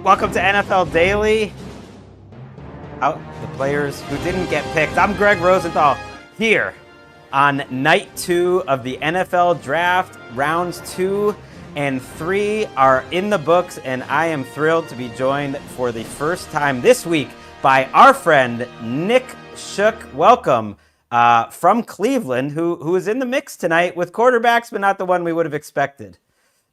Welcome to NFL Daily. Out the players who didn't get picked. I'm Gregg Rosenthal here on night 2 of the NFL Draft. Rounds 2 and 3 are in the books, and I am thrilled to be joined for the first time this week by our friend Nick Shook. Welcome from Cleveland, who is in the mix tonight with quarterbacks, but not the one we would have expected.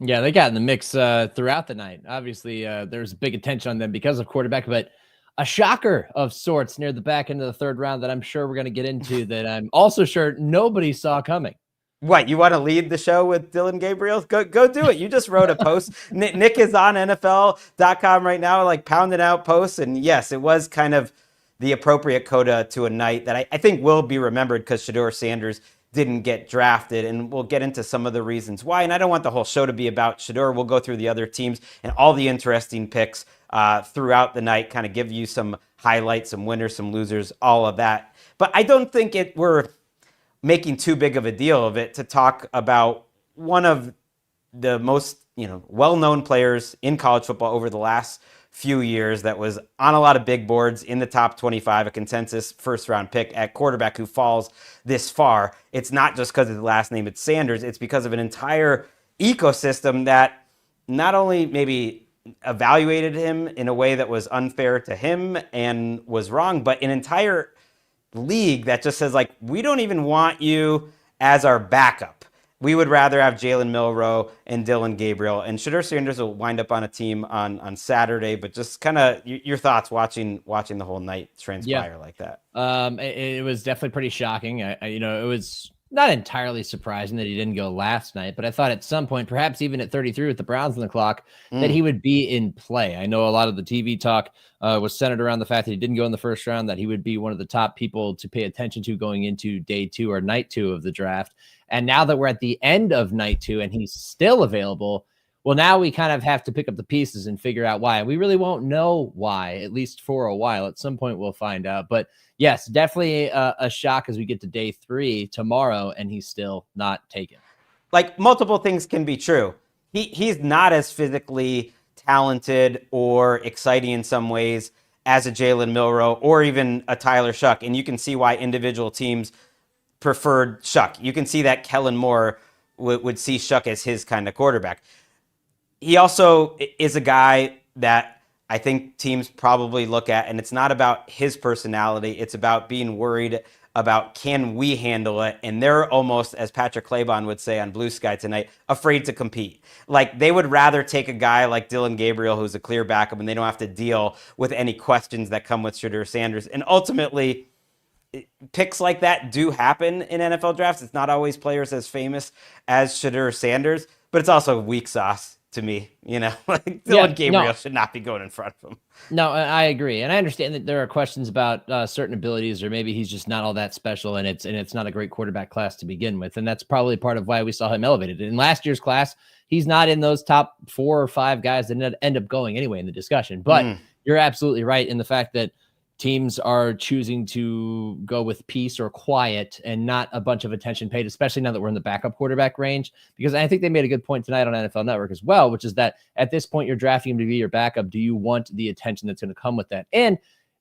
Yeah, they got in the mix throughout the night. Obviously, there's big attention on them because of quarterback, but a shocker of sorts near the back end of the third round that I'm sure we're going to get into that I'm also sure nobody saw coming. What, you want to lead the show with Dillon Gabriel? Go do it. You just wrote a post. Nick is on NFL.com right now, like pounding out posts. And yes, it was kind of the appropriate coda to a night that I think will be remembered because Shedeur Sanders didn't get drafted, and we'll get into some of the reasons why. And I don't want the whole show to be about Shedeur. We'll go through the other teams and all the interesting picks throughout the night, kind of give you some highlights, some winners, some losers, all of that. But I don't think we're making too big of a deal of it to talk about one of the most well-known players in college football over the last few years that was on a lot of big boards in the top 25, a consensus first-round pick at quarterback who falls this far. It's not just because of the last name, it's Sanders. It's because of an entire ecosystem that not only maybe evaluated him in a way that was unfair to him and was wrong, but an entire league that just says, like, we don't even want you as our backup. We would rather have Jalen Milroe and Dillon Gabriel, and Shedeur Sanders will wind up on a team on Saturday. But just kind of your thoughts watching the whole night transpire like that. It was definitely pretty shocking. It was not entirely surprising that he didn't go last night, but I thought at some point, perhaps even at 33 with the Browns on the clock, that he would be in play. I know a lot of the TV talk was centered around the fact that he didn't go in the first round, that he would be one of the top people to pay attention to going into day 2 or night 2 of the draft. And now that we're at the end of night 2 and he's still available, well, now we kind of have to pick up the pieces and figure out why. We really won't know why, at least for a while. At some point, we'll find out. But yes, definitely a shock as we get to day 3 tomorrow, and he's still not taken. Like, multiple things can be true. He's not as physically talented or exciting in some ways as a Jalen Milroe or even a Tyler Shough. And you can see why individual teams preferred Shough. You can see that Kellen Moore would see Shough as his kind of quarterback. He also is a guy that I think teams probably look at, and it's not about his personality. It's about being worried about, can we handle it? And they're almost, as Patrick Claybon would say on Blue Sky tonight, afraid to compete. Like, they would rather take a guy like Dillon Gabriel, who's a clear backup, and they don't have to deal with any questions that come with Shedeur Sanders. And ultimately, picks like that do happen in NFL drafts. It's not always players as famous as Shedeur Sanders, but it's also weak sauce to me. Like Dillon Gabriel should not be going in front of him. No, I agree. And I understand that there are questions about certain abilities, or maybe he's just not all that special, and it's not a great quarterback class to begin with. And that's probably part of why we saw him elevated. In last year's class, he's not in those top 4 or 5 guys that end up going anyway in the discussion. But you're absolutely right in the fact that teams are choosing to go with peace or quiet and not a bunch of attention paid, especially now that we're in the backup quarterback range. Because I think they made a good point tonight on NFL Network as well, which is that at this point, you're drafting him to be your backup. Do you want the attention that's going to come with that? And,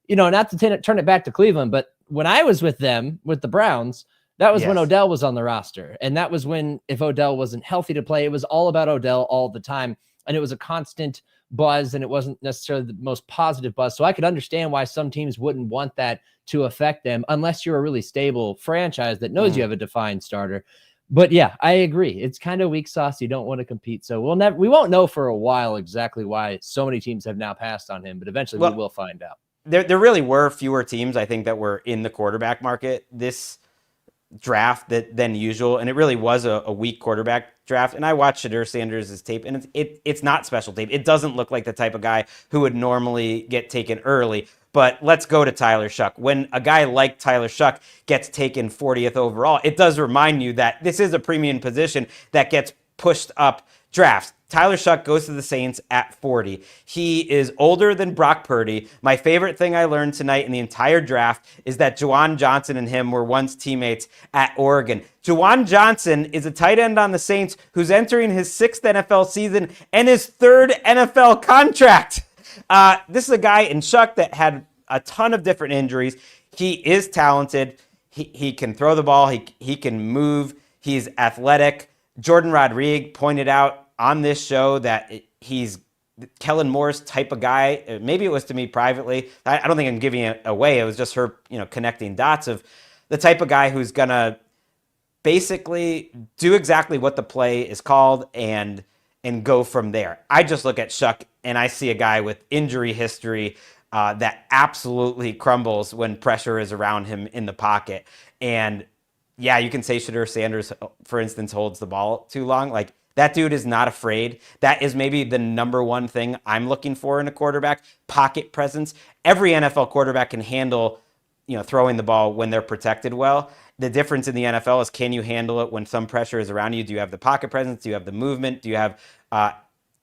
not to turn it back to Cleveland, but when I was with them, with the Browns, that was when Odell was on the roster. And that was when, if Odell wasn't healthy to play, it was all about Odell all the time. And it was a constant buzz, and it wasn't necessarily the most positive buzz. So I could understand why some teams wouldn't want that to affect them unless you're a really stable franchise that knows you have a defined starter. But yeah, I agree. It's kind of weak sauce. You don't want to compete. So we won't know for a while exactly why so many teams have now passed on him, but eventually we will find out. There really were fewer teams, I think, that were in the quarterback market this draft than usual, and it really was a weak quarterback draft. And I watched Shedeur Sanders' tape, and it's not special tape. It doesn't look like the type of guy who would normally get taken early. But let's go to Tyler Shough. When a guy like Tyler Shough gets taken 40th overall, it does remind you that this is a premium position that gets pushed up drafts. Tyler Shough goes to the Saints at 40. He is older than Brock Purdy. My favorite thing I learned tonight in the entire draft is that Juwan Johnson and him were once teammates at Oregon. Juwan Johnson is a tight end on the Saints who's entering his 6th NFL season and his 3rd NFL contract. This is a guy in Shuck that had a ton of different injuries. He is talented. He can throw the ball. He can move. He's athletic. Jordan Rodriguez pointed out on this show that he's Kellen Moore's type of guy. Maybe it was to me privately. I don't think I'm giving it away. It was just her, connecting dots of the type of guy who's gonna basically do exactly what the play is called and go from there. I just look at Shuck and I see a guy with injury history that absolutely crumbles when pressure is around him in the pocket. And yeah, you can say Shedeur Sanders, for instance, holds the ball too long. Like, that dude is not afraid. That is maybe the number one thing I'm looking for in a quarterback: pocket presence. Every NFL quarterback can handle, throwing the ball when they're protected well. The difference in the NFL is, can you handle it when some pressure is around you? Do you have the pocket presence? Do you have the movement? Do you have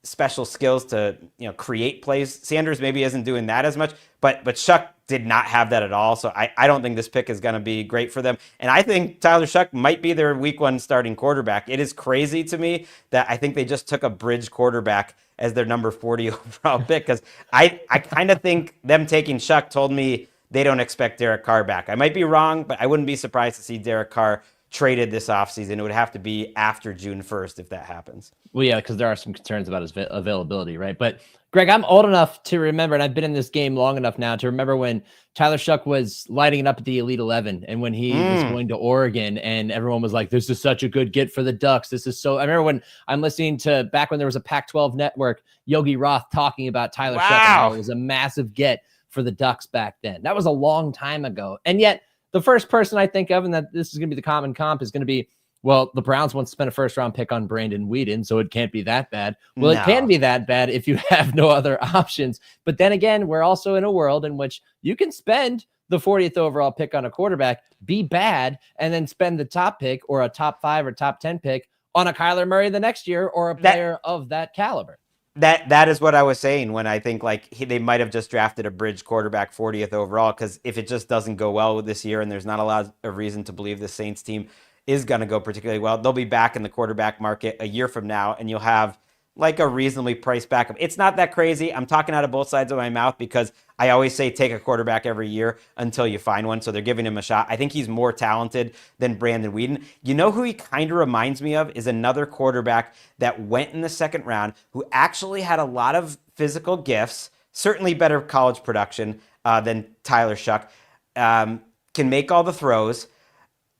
special skills to create plays? Sanders maybe isn't doing that as much, but Shuck did not have that at all. So I don't think this pick is going to be great for them. And I think Tyler Shuck might be their week 1 starting quarterback. It is crazy to me that I think they just took a bridge quarterback as their number 40 overall pick, because I kind of think them taking Shuck told me they don't expect Derek Carr back. I might be wrong, but I wouldn't be surprised to see Derek Carr traded this offseason. It would have to be after June 1st if that happens. Well, yeah, because there are some concerns about his availability, right? But Greg, I'm old enough to remember, and I've been in this game long enough now to remember when Tyler Shuck was lighting it up at the Elite 11, and when he was going to Oregon, and everyone was like, "This is such a good get for the Ducks. This is so." I remember when I'm listening to back when there was a Pac-12 network, Yogi Roth talking about Tyler Shuck and how it was a massive get for the Ducks back then. That was a long time ago, and yet the first person I think of, and that this is going to be the common comp, is going to be, well, the Browns once spent a first-round pick on Brandon Weeden, so it can't be that bad. Well, It can be that bad if you have no other options. But then again, we're also in a world in which you can spend the 40th overall pick on a quarterback, be bad, and then spend the top pick or a top 5 or top 10 pick on a Kyler Murray the next year or a player of that caliber. That is what I was saying when I think they might have just drafted a bridge quarterback 40th overall, because if it just doesn't go well this year, and there's not a lot of reason to believe the Saints team is going to go particularly well, they'll be back in the quarterback market a year from now, and you'll have like a reasonably priced backup. It's not that crazy. I'm talking out of both sides of my mouth because I always say take a quarterback every year until you find one. So they're giving him a shot. I think he's more talented than Brandon Weeden. You know who he kind of reminds me of is another quarterback that went in the second round who actually had a lot of physical gifts, certainly better college production than Tyler Shuck, can make all the throws,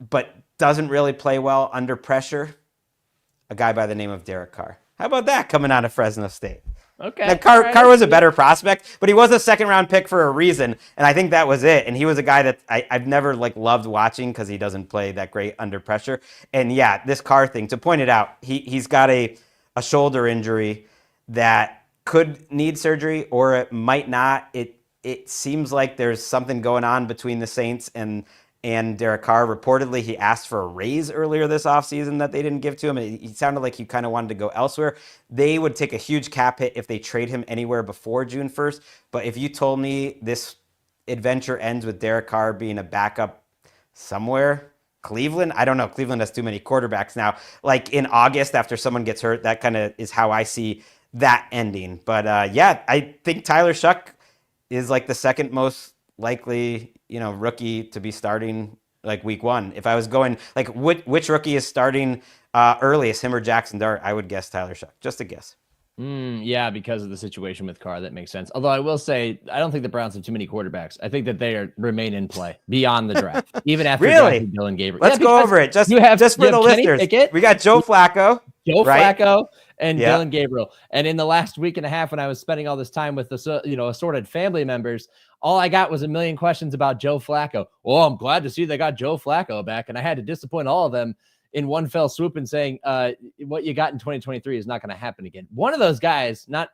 but doesn't really play well under pressure. A guy by the name of Derek Carr. How about that coming out of Fresno State? Okay. Now, Carr was a better prospect, but he was a second-round pick for a reason, and I think that was it. And he was a guy that I've never loved watching because he doesn't play that great under pressure. And yeah, this Carr thing, to point it out, he's got a shoulder injury that could need surgery or it might not. It seems like there's something going on between the Saints and Derek Carr. Reportedly, he asked for a raise earlier this offseason that they didn't give to him. He sounded like he kind of wanted to go elsewhere. They would take a huge cap hit if they trade him anywhere before June 1st. But if you told me this adventure ends with Derek Carr being a backup somewhere, Cleveland, I don't know. Cleveland has too many quarterbacks now. Like in August after someone gets hurt, that kind of is how I see that ending. But yeah, I think Tyler Shuck is like the second most likely rookie to be starting like week 1. If I was going like which rookie is starting earliest, him or Jackson Dart, I would guess Tyler Shuck. Just a guess. Yeah, because of the situation with Carr, that makes sense. Although I will say, I don't think the Browns have too many quarterbacks. I think that they remain in play beyond the draft, even after really? Dylan Gabriel. Let's go over it. Just for the listeners. We got Joe Flacco. Flacco and Dylan Gabriel. And in the last week and a half, when I was spending all this time with the assorted family members, all I got was a million questions about Joe Flacco. Well, I'm glad to see they got Joe Flacco back, and I had to disappoint all of them in one fell swoop and saying, what you got in 2023 is not going to happen again. One of those guys, not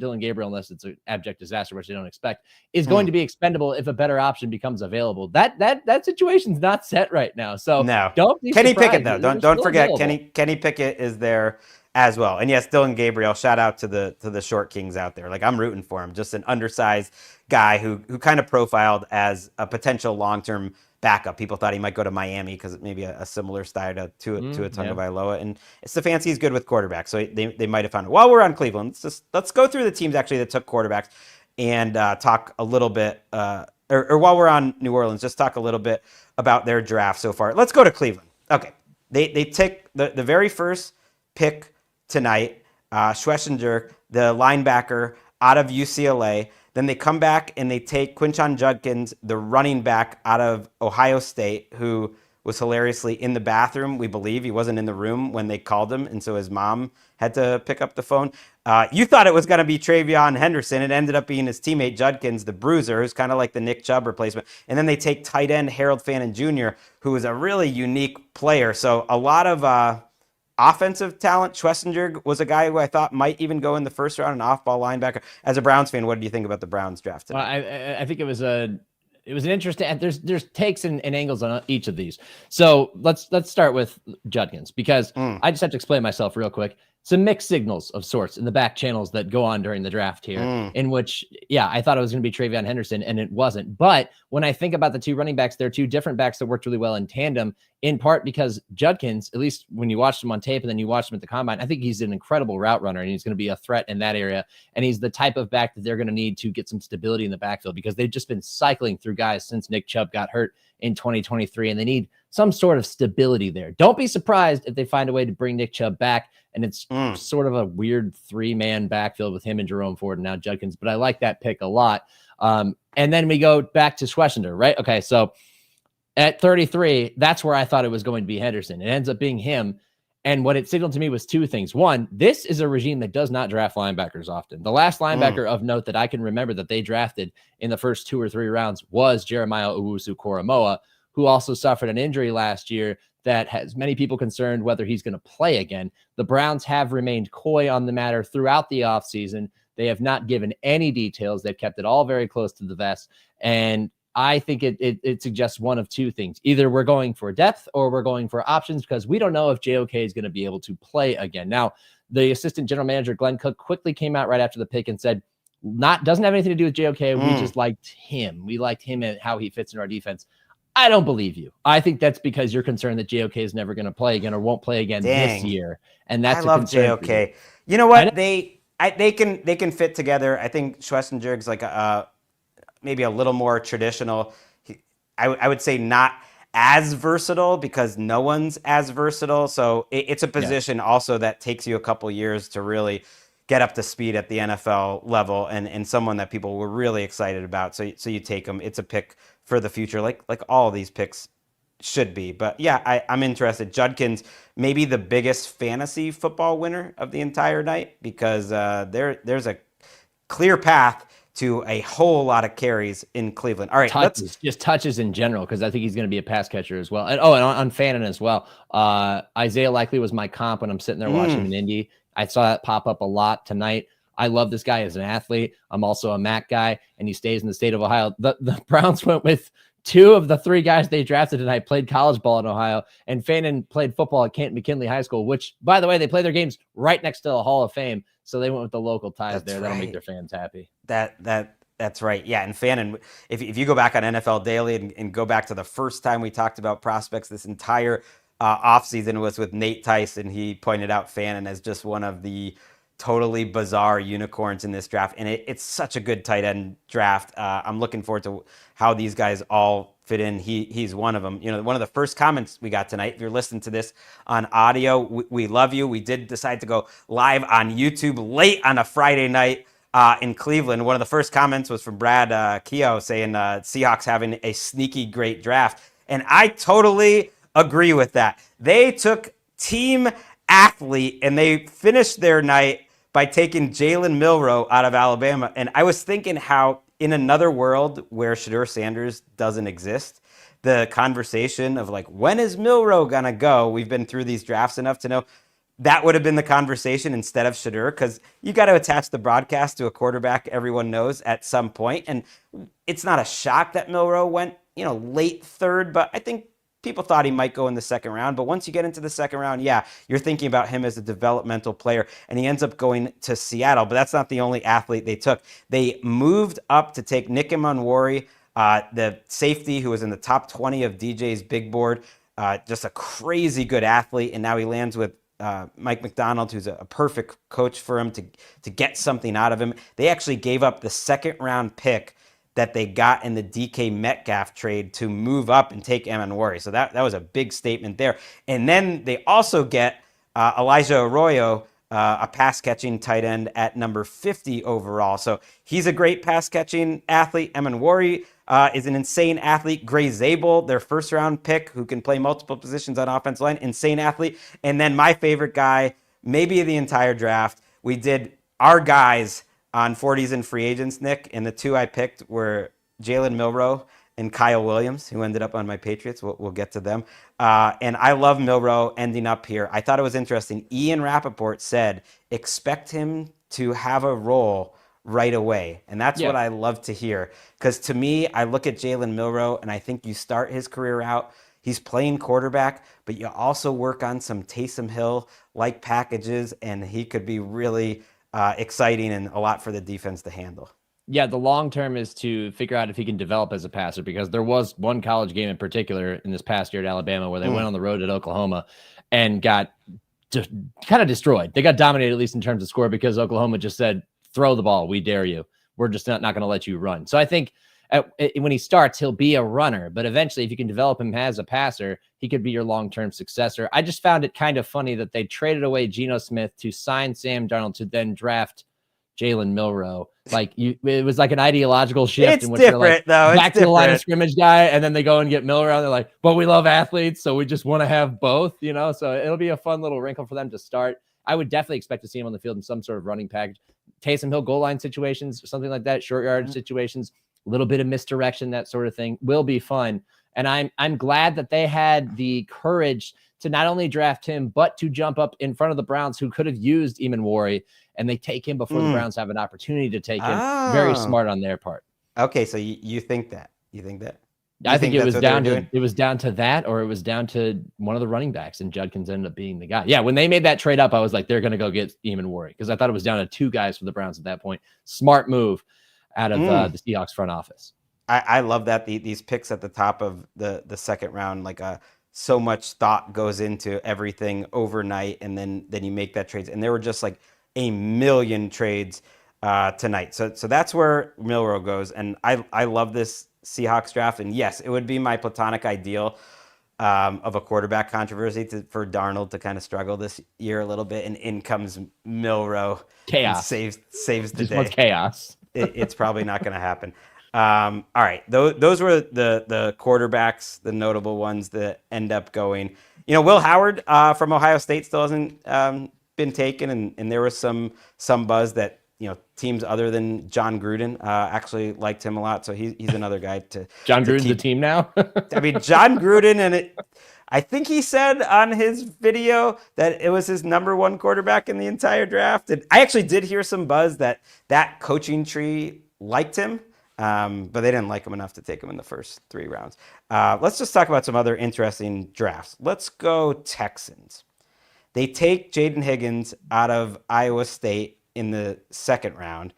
Dylan Gabriel, unless it's an abject disaster, which they don't expect, is going to be expendable if a better option becomes available. That situation's not set right now. So no. Don't be Kenny surprised. Pickett, though. Don't forget Kenny Pickett is there as well. And yes, Dylan Gabriel, shout out to the short kings out there. Like, I'm rooting for him. Just an undersized guy who kind of profiled as a potential long-term backup. People thought he might go to Miami because it may be a similar style to a Tagovailoa. And Stefanski's good with quarterbacks, so they might have found it. While we're on Cleveland, let's go through the teams actually that took quarterbacks and talk a little bit. Or while we're on New Orleans, just talk a little bit about their draft so far. Let's go to Cleveland. Okay, they take the very first pick tonight, Schlesinger, the linebacker out of UCLA. Then they come back and they take Quinshon Judkins, the running back out of Ohio State, who was hilariously in the bathroom. We believe he wasn't in the room when they called him, and so his mom had to pick up the phone. You thought it was going to be Travion Henderson. It ended up being his teammate Judkins, the bruiser, who's kind of like the Nick Chubb replacement. And then they take tight end Harold Fannin Jr., who is a really unique player. So a lot of offensive talent. Schlesinger was a guy who I thought might even go in the first round, an off-ball linebacker. As a Browns fan, what did you think about the Browns draft tonight? Well, I think it was an interesting. There's takes and angles on each of these. So let's start with Judkins, because I just have to explain myself real quick. Some mixed signals of sorts in the back channels that go on during the draft here, in which, I thought it was going to be Travion Henderson, and it wasn't. But when I think about the two running backs, they're two different backs that worked really well in tandem, in part because Judkins, at least when you watched him on tape and then you watched him at the combine, I think he's an incredible route runner, and he's going to be a threat in that area. And he's the type of back that they're going to need to get some stability in the backfield, because they've just been cycling through guys since Nick Chubb got hurt in 2023, and they need some sort of stability there. Don't be surprised if they find a way to bring Nick Chubb back, and it's sort of a weird 3-man backfield with him and Jerome Ford and now Judkins. But I like that pick a lot. And then we go back to Schlesinger, right? Okay, so at 33, that's where I thought it was going to be Henderson. It ends up being him. And what it signaled to me was two things. One, this is a regime that does not draft linebackers often. The last linebacker of note that I can remember that they drafted in the first 2 or 3 rounds was Jeremiah Owusu-Koramoah, who also suffered an injury last year that has many people concerned whether he's going to play again. The Browns have remained coy on the matter throughout the offseason. They have not given any details. They've kept it all very close to the vest. And I think it suggests one of two things. Either we're going for depth or we're going for options, because we don't know if JOK is going to be able to play again. Now, the assistant general manager, Glenn Cook, quickly came out right after the pick and said, doesn't have anything to do with JOK. We just liked him. We liked him and how he fits in our defense. I don't believe you. I think that's because you're concerned that JOK is never going to play again or won't play again this year. And that's I love JOK. You know what? They can fit together. I think Schlesinger's like maybe a little more traditional. I would say not as versatile, because no one's as versatile. So it's a position also that takes you a couple years to really get up to speed at the NFL level, and someone that people were really excited about. So you take him. It's a pick for the future, like all of these picks should be. But yeah, I'm interested. Judkins, maybe the biggest fantasy football winner of the entire night, because there's a clear path to a whole lot of carries in Cleveland. All right, just touches in general, because I think he's going to be a pass catcher as well. And on Fannin as well. Isaiah Likely was my comp when I'm sitting there watching him in Indy. I saw that pop up a lot tonight. I love this guy as an athlete. I'm also a Mac guy, and he stays in the state of Ohio. The Browns went with 2 of the 3 guys they drafted tonight played college ball in Ohio, and Fannin played football at Canton McKinley High School, which, by the way, they play their games right next to the Hall of Fame. So they went with the local ties there. That'll make their fans happy. That's right. Yeah, and Fannin, if you go back on NFL Daily and go back to the first time we talked about prospects this entire offseason was with Nate Tyson. He pointed out Fannin as just one of the totally bizarre unicorns in this draft. And it's such a good tight end draft. I'm looking forward to how these guys all fit in. He's one of them. You know, one of the first comments we got tonight, if you're listening to this on audio, we love you. We did decide to go live on YouTube late on a Friday night in Cleveland. One of the first comments was from Brad Keogh saying Seahawks having a sneaky great draft. And I totally agree with that. They took team athlete and they finished their night by taking Jalen Milroe out of Alabama. And I was thinking how in another world where Shedeur Sanders doesn't exist, the conversation of like, when is Milroe going to go? We've been through these drafts enough to know that would have been the conversation instead of Shedeur, because you got to attach the broadcast to a quarterback everyone knows at some point. And it's not a shock that Milroe went, late third, but I think people thought he might go in the second round. But once you get into the second round, yeah, you're thinking about him as a developmental player, and he ends up going to Seattle. But that's not the only athlete they took. They moved up to take Nick Emanwari The safety who was in the top 20 of DJ's big board, just a crazy good athlete. And now he lands with Mike McDonald, who's a perfect coach for him to get something out of him. They actually gave up the second round pick that they got in the DK Metcalf trade to move up and take Emanwari. So that was a big statement there. And then they also get Elijah Arroyo, a pass-catching tight end at number 50 overall. So he's a great pass-catching athlete. Emanwari is an insane athlete. Gray Zabel, their first-round pick, who can play multiple positions on offensive line, insane athlete. And then my favorite guy, maybe the entire draft, we did our guys on 40s and free agents, Nick, and the two I picked were Jalen Milroe and Kyle Williams, who ended up on my Patriots. We'll get to them. And I love Milroe ending up here. I thought it was interesting. Ian Rappaport said, expect him to have a role right away. And that's what I love to hear. Because to me, I look at Jalen Milroe, and I think you start his career out, he's playing quarterback, but you also work on some Taysom Hill-like packages, and he could be really exciting and a lot for the defense to handle. Yeah, the long term is to figure out if he can develop as a passer, because there was one college game in particular in this past year at Alabama where they went on the road at Oklahoma and got just kind of destroyed. They got dominated, at least in terms of score, because Oklahoma just said, throw the ball, we dare you. We're just not going to let you run. So I think when he starts, he'll be a runner, but eventually if you can develop him as a passer, he could be your long-term successor. I just found it kind of funny that they traded away Geno Smith to sign Sam Darnold to then draft Jalen Milroe. Like it was like an ideological shift. It's in which different, they're like, though. back to the line of scrimmage guy, and then they go and get Milroe. They're like, but we love athletes, so we just want to have both, you know? So it'll be a fun little wrinkle for them to start. I would definitely expect to see him on the field in some sort of running package. Taysom Hill goal line situations, something like that, short yard situations, a little bit of misdirection, that sort of thing will be fun. And I'm glad that they had the courage to not only draft him, but to jump up in front of the Browns, who could have used Emanwari, and they take him before the Browns have an opportunity to take him. Very smart on their part. Okay, so you think that? You think that? I think it was down to that, or it was down to one of the running backs, and Judkins ended up being the guy. Yeah, when they made that trade up, I was like, they're going to go get Emanwari, because I thought it was down to two guys for the Browns at that point. Smart move out of the Seahawks front office. I love that these picks at the top of the second round, like so much thought goes into everything overnight, and then you make that trades, and there were just like a million trades tonight. So that's where Milroe goes, and I love this Seahawks draft, and yes, it would be my platonic ideal of a quarterback controversy for Darnold to kind of struggle this year a little bit, and in comes Milroe, chaos, saves the just day. Chaos. It's probably not going to happen. All right, those were the quarterbacks, the notable ones that end up going. You know, Will Howard from Ohio State still hasn't been taken, and there was some buzz that, you know, teams other than John Gruden actually liked him a lot. So he's another guy to John Gruden's the team now. I mean, John Gruden, and I think he said on his video that it was his number one quarterback in the entire draft. And I actually did hear some buzz that coaching tree liked him, but they didn't like him enough to take him in the first 3 rounds. Let's just talk about some other interesting drafts. Let's go Texans. They take Jaden Higgins out of Iowa State in the second round,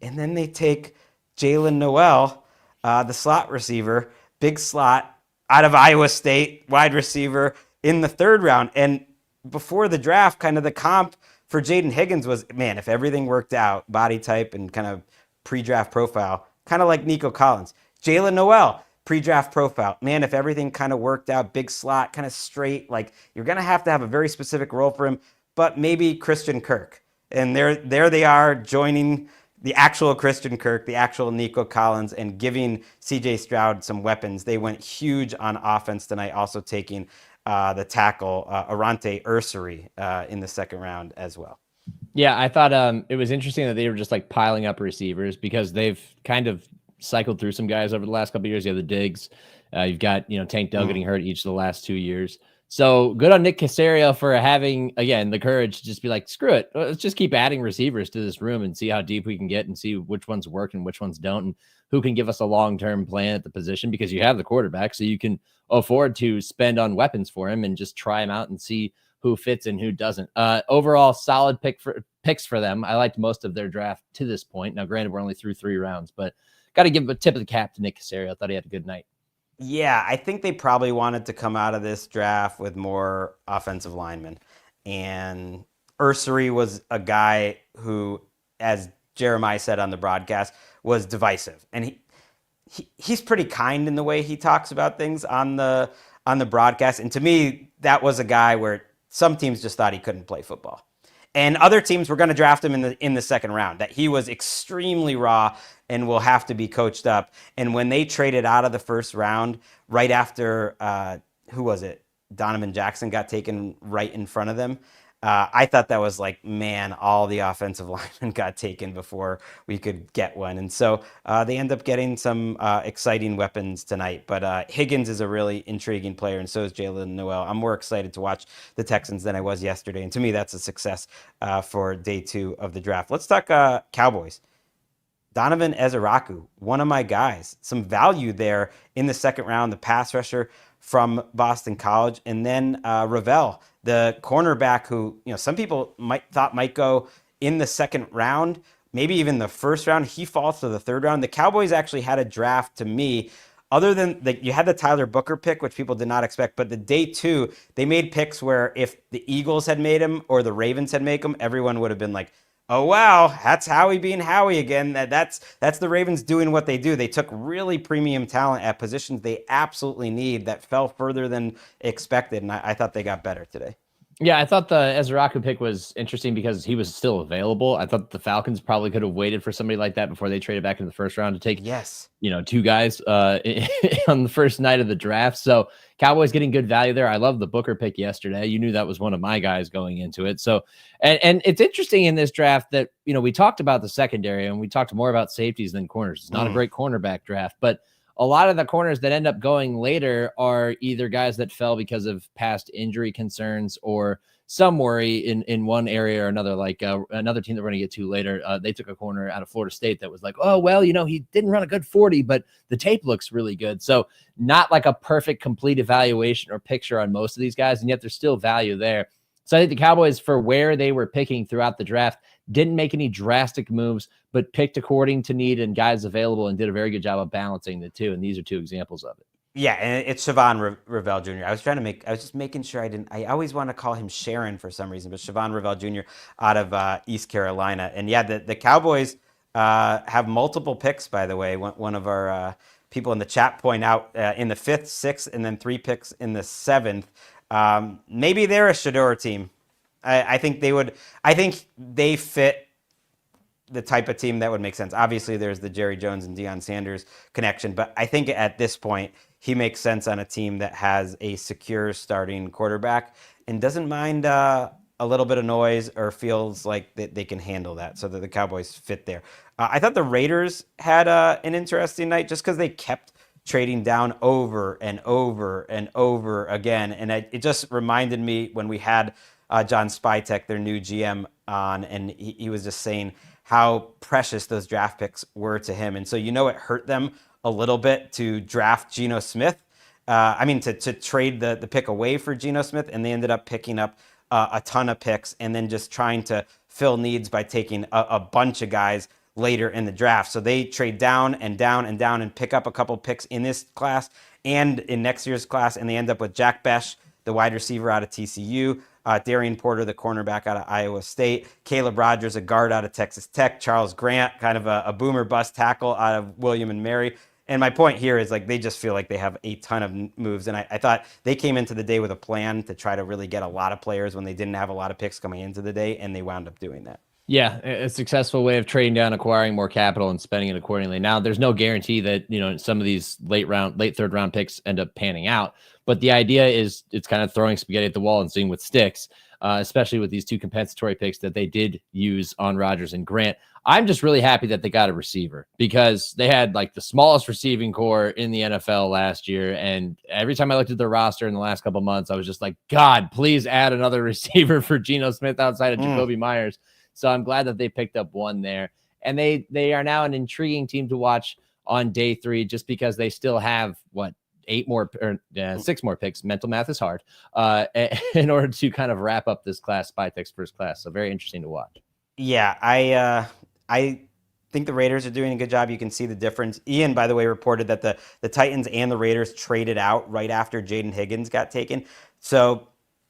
and then they take Jalen Noel, the slot receiver, big slot, out of Iowa State, wide receiver, in the third round. And before the draft, kind of the comp for Jaden Higgins was, man, if everything worked out, body type and kind of pre-draft profile, kind of like Nico Collins. Jalen Noel, pre-draft profile, man, if everything kind of worked out, big slot, kind of straight, like you're going to have a very specific role for him, but maybe Christian Kirk. And there they are, joining the actual Christian Kirk, the actual Nico Collins, and giving C.J. Stroud some weapons. They went huge on offense tonight, also taking the tackle, Arante Ursary, in the second round as well. Yeah, I thought it was interesting that they were just like piling up receivers, because they've kind of cycled through some guys over the last couple of years. You have the Diggs. You've got, Tank Dell getting hurt each of the last 2 years. So good on Nick Caserio for having, again, the courage to just be like, screw it. Let's just keep adding receivers to this room and see how deep we can get and see which ones work and which ones don't, and who can give us a long-term plan at the position, because you have the quarterback, so you can afford to spend on weapons for him and just try him out and see who fits and who doesn't. Overall, solid picks for them. I liked most of their draft to this point. Now, granted, we're only through 3 rounds, but got to give a tip of the cap to Nick Caserio. I thought he had a good night. Yeah, I think they probably wanted to come out of this draft with more offensive linemen. And Ursary was a guy who, as Jeremiah said on the broadcast, was divisive. And he's pretty kind in the way he talks about things on the broadcast. And to me, that was a guy where some teams just thought he couldn't play football. And other teams were going to draft him in the second round, that he was extremely raw and will have to be coached up. And when they traded out of the first round, right after, who was it? Donovan Jackson got taken right in front of them. I thought that was like, man, all the offensive linemen got taken before we could get one. And so they end up getting some exciting weapons tonight. But Higgins is a really intriguing player, and so is Jalen Noel. I'm more excited to watch the Texans than I was yesterday. And to me, that's a success for day 2 of the draft. Let's talk Cowboys. Donovan Ezeraku, one of my guys. Some value there in the second round, the pass rusher from Boston College. And then Ravel, the cornerback who, some people thought might go in the second round, maybe even the first round. He falls to the third round. The Cowboys actually had a draft, to me, other than you had the Tyler Booker pick, which people did not expect, but the day 2, they made picks where if the Eagles had made him or the Ravens had made him, everyone would have been like, oh, wow, that's Howie being Howie again. That's the Ravens doing what they do. They took really premium talent at positions they absolutely need that fell further than expected, and I thought they got better today. Yeah, I thought the Ezeraku pick was interesting because he was still available. I thought the Falcons probably could have waited for somebody like that before they traded back into the first round to take, yes, 2 guys on the first night of the draft. So Cowboys getting good value there. I love the Booker pick yesterday. You knew that was one of my guys going into it. So, and it's interesting in this draft that, we talked about the secondary and we talked more about safeties than corners. It's not a great cornerback draft, but a lot of the corners that end up going later are either guys that fell because of past injury concerns or some worry in one area or another. Like another team that we're going to get to later, they took a corner out of Florida State that was like, oh, well, he didn't run a good 40, but the tape looks really good. So not like a perfect, complete evaluation or picture on most of these guys, and yet there's still value there. So I think the Cowboys, for where they were picking throughout the draft, didn't make any drastic moves, but picked according to need and guys available and did a very good job of balancing the two. And these are 2 examples of it. Yeah, and it's Siobhan Ravel Jr. I was just making sure I always want to call him Sharon for some reason, but Siobhan Ravel Jr. out of East Carolina. And yeah, the Cowboys have multiple picks, by the way. One of our people in the chat point out in the 5th, 6th, and then 3 picks in the 7th. Maybe they're a Shador team. I think they fit the type of team that would make sense. Obviously, there's the Jerry Jones and Deion Sanders connection, but I think at this point, he makes sense on a team that has a secure starting quarterback and doesn't mind a little bit of noise or feels like that they can handle that, so that the Cowboys fit there. I thought the Raiders had an interesting night just because they kept trading down over and over and over again. And it just reminded me when we had John Spytek, their new GM, on, and he was just saying how precious those draft picks were to him. And so, it hurt them a little bit to draft Geno Smith. To trade the pick away for Geno Smith, and they ended up picking up a ton of picks and then just trying to fill needs by taking a bunch of guys later in the draft. So they trade down and down and down and pick up a couple picks in this class and in next year's class, and they end up with Jack Besh, the wide receiver out of TCU, Darian Porter, the cornerback out of Iowa State, Caleb Rogers, a guard out of Texas Tech, Charles Grant, kind of a boomer bust tackle out of William and Mary. And my point here is they just feel like they have a ton of moves. And I thought they came into the day with a plan to try to really get a lot of players when they didn't have a lot of picks coming into the day, and they wound up doing that. Yeah, a successful way of trading down, acquiring more capital, and spending it accordingly. Now, there's no guarantee that some of these late 3rd round picks end up panning out, but the idea is it's kind of throwing spaghetti at the wall and seeing what sticks, especially with these 2 compensatory picks that they did use on Rodgers and Grant. I'm just really happy that they got a receiver because they had the smallest receiving core in the NFL last year. And every time I looked at their roster in the last couple of months, I was just like, God, please add another receiver for Geno Smith outside of Jacoby Myers. So I'm glad that they picked up one there. And they are now an intriguing team to watch on day 3, just because they still have 6 more picks. Mental math is hard in order to kind of wrap up this class, Spytek's first class. So very interesting to watch. Yeah, I think the Raiders are doing a good job. You can see the difference. Ian, by the way, reported that the Titans and the Raiders traded out right after Jaden Higgins got taken. So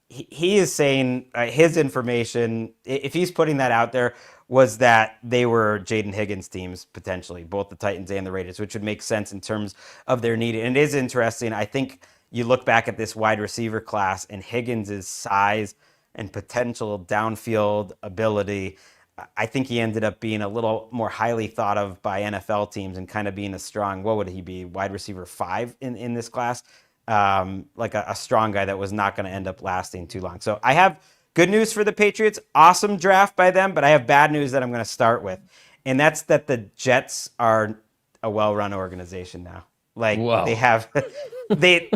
he is saying his information, if he's putting that out there, was that they were Jaden Higgins teams potentially, both the Titans and the Raiders, which would make sense in terms of their need. And it is interesting. I think you look back at this wide receiver class and Higgins' size and potential downfield ability. I think he ended up being a little more highly thought of by NFL teams and kind of being a strong, what would he be, wide receiver 5 in this class? Like a strong guy that was not going to end up lasting too long. So I have good news for the Patriots. Awesome draft by them, but I have bad news that I'm going to start with. And that's that the Jets are a well-run organization now. Like Whoa. they have, they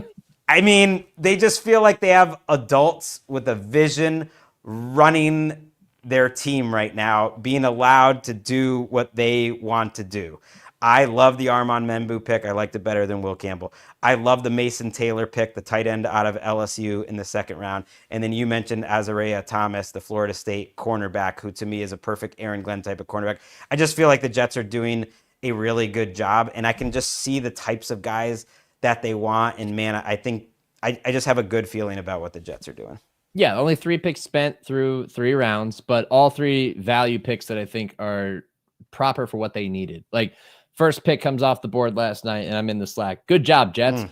just feel like they have adults with a vision running their team right now, being allowed to do what they want to do. I love the Armand Membu pick. I liked it better than Will Campbell. I love the Mason Taylor pick, the tight end out of LSU in the second round. And then you mentioned Azariah Thomas, the Florida State cornerback, who to me is a perfect Aaron Glenn type of cornerback. I just feel like the Jets are doing a really good job, and I can just see the types of guys that they want. And man, I think I just have a good feeling about what the Jets are doing. Yeah, only 3 picks spent through 3 rounds, but all 3 value picks that I think are proper for what they needed. Like, first pick comes off the board last night, and I'm in the Slack. Good job, Jets.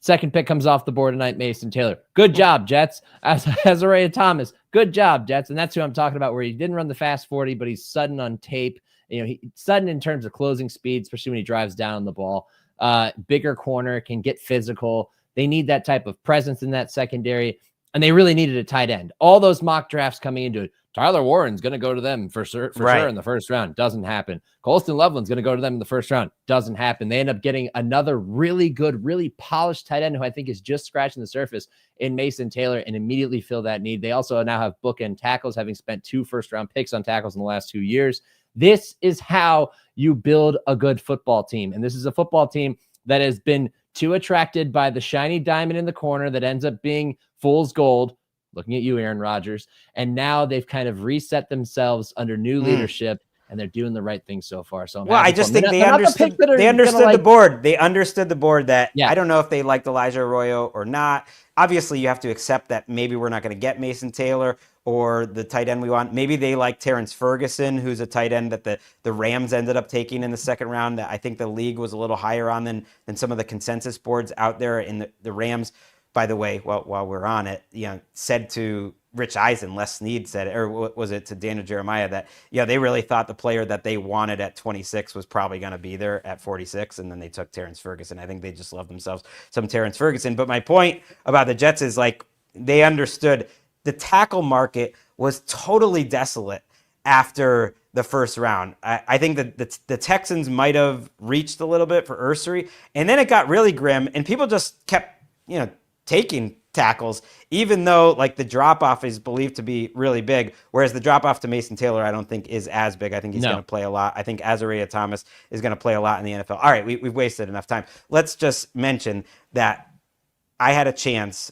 Second pick comes off the board tonight, Mason Taylor. Good job, Jets. Azariah Thomas. Good job, Jets. And that's who I'm talking about, where he didn't run the fast 40, but he's sudden on tape. He's sudden in terms of closing speed, especially when he drives down the ball. Bigger corner, can get physical. They need that type of presence in that secondary. And they really needed a tight end. All those mock drafts coming into it. Tyler Warren's going to go to them for sure in the first round. Doesn't happen. Colston Loveland's going to go to them in the first round. Doesn't happen. They end up getting another really good, really polished tight end who I think is just scratching the surface in Mason Taylor and immediately fill that need. They also now have bookend tackles, having spent 2 first-round picks on tackles in the last 2 years. This is how you build a good football team. And this is a football team that has been too attracted by the shiny diamond in the corner that ends up being fool's gold. Looking at you, Aaron Rodgers. And now they've kind of reset themselves under new leadership, and they're doing the right thing so far. So I just think they understood the board. They understood the board that I don't know if they liked Elijah Arroyo or not. Obviously, you have to accept that maybe we're not going to get Mason Taylor or the tight end we want. Maybe they like Terrence Ferguson, who's a tight end that the Rams ended up taking in the second round, that I think the league was a little higher on than some of the consensus boards out there. In the Rams, by the way, while we're on it, said to Rich Eisen, Les Snead said, or was it to Daniel Jeremiah, that they really thought the player that they wanted at 26 was probably going to be there at 46, and then they took Terrence Ferguson. I think they just love themselves some Terrence Ferguson. But my point about the Jets is, like, they understood the tackle market was totally desolate after the first round. I think that the Texans might have reached a little bit for Ursary, and then it got really grim, and people just kept, taking tackles, even though like the drop off is believed to be really big. Whereas the drop off to Mason Taylor, I don't think is as big. I think he's going to play a lot. I think Azariah Thomas is going to play a lot in the NFL. All right, we've wasted enough time. Let's just mention that I had a chance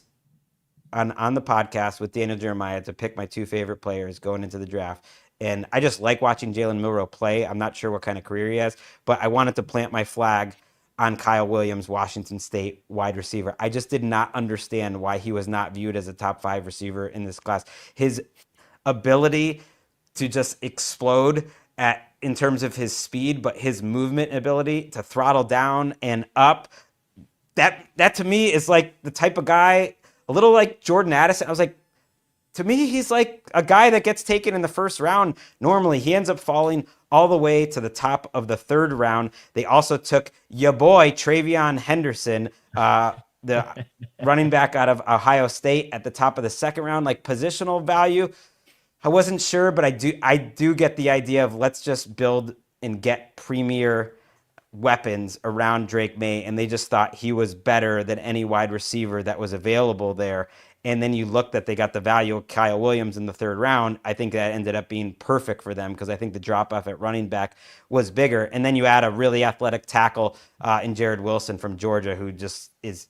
on the podcast with Daniel Jeremiah to pick my 2 favorite players going into the draft. And I just like watching Jalen Milroe play. I'm not sure what kind of career he has, but I wanted to plant my flag on Kyle Williams, Washington State wide receiver. I just did not understand why he was not viewed as a top 5 receiver in this class. His ability to just explode in terms of his speed, but his movement ability to throttle down and up, that to me is like the type of guy, a little like Jordan Addison. I was like, to me, he's like a guy that gets taken in the first round. Normally, he ends up falling all the way to the top of the 3rd round. They also took your boy, Travion Henderson, the running back out of Ohio State, at the top of the 2nd round. Like, positional value, I wasn't sure, but I do get the idea of let's just build and get premier weapons around Drake May, and they just thought he was better than any wide receiver that was available there. And then you look that they got the value of Kyle Williams in the 3rd round. I think that ended up being perfect for them because I think the drop-off at running back was bigger. And then you add a really athletic tackle in Jared Wilson from Georgia, who just is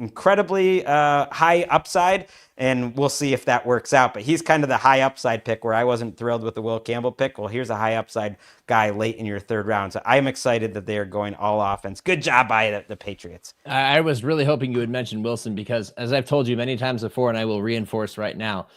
incredibly high upside, and we'll see if that works out. But he's kind of the high upside pick where I wasn't thrilled with the Will Campbell pick. Well, here's a high upside guy late in your third round. So I'm excited that they are going all offense. Good job by the Patriots. I was really hoping you would mention Wilson because, as I've told you many times before, and I will reinforce right now,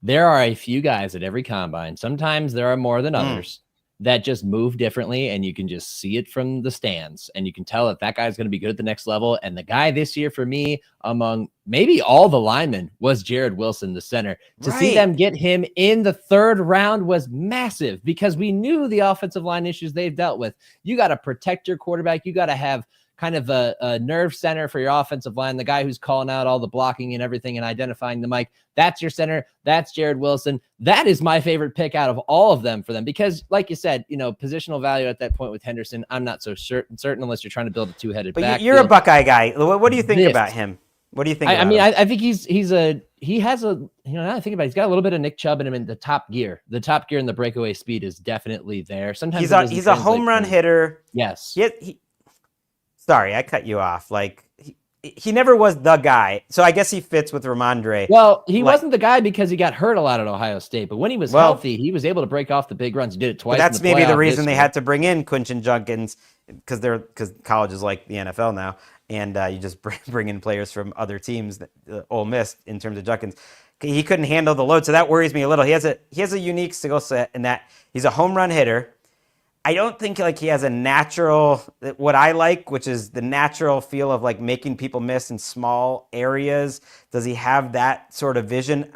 there are a few guys at every combine. Sometimes there are more than others that just move differently, and you can just see it from the stands, and you can tell that guy's going to be good at the next level. And the guy this year for me, among maybe all the linemen, was Jared Wilson, the center. To see them get him in the third round was massive because we knew the offensive line issues they've dealt with. You got to protect your quarterback. You got to have kind of a nerve center for your offensive line, the guy who's calling out all the blocking and everything and identifying the mic. That's your center. That's Jared Wilson. That is my favorite pick out of all of them for them because, like you said, positional value at that point with Henderson, I'm not so certain unless you're trying to build a two-headed backfield. You're a Buckeye guy. What do you think about him? What do you think? I think he has a, now I think about it, he's got a little bit of Nick Chubb in him in the top gear. The top gear and the breakaway speed is definitely there. Sometimes he's a home run hitter. Yes. Sorry, I cut you off. Like he never was the guy. So I guess he fits with Ramondre. Well, he wasn't the guy because he got hurt a lot at Ohio State. But when he was healthy, he was able to break off the big runs. He did it twice. That's maybe the reason they had to bring in Quinton Junkins because college is like the NFL now, and you just bring in players from other teams that Ole Miss in terms of Junkins. He couldn't handle the load, so that worries me a little. He has a unique skill set in that he's a home run hitter. I don't think he has a natural, what I like, which is the natural feel of making people miss in small areas. Does he have that sort of vision?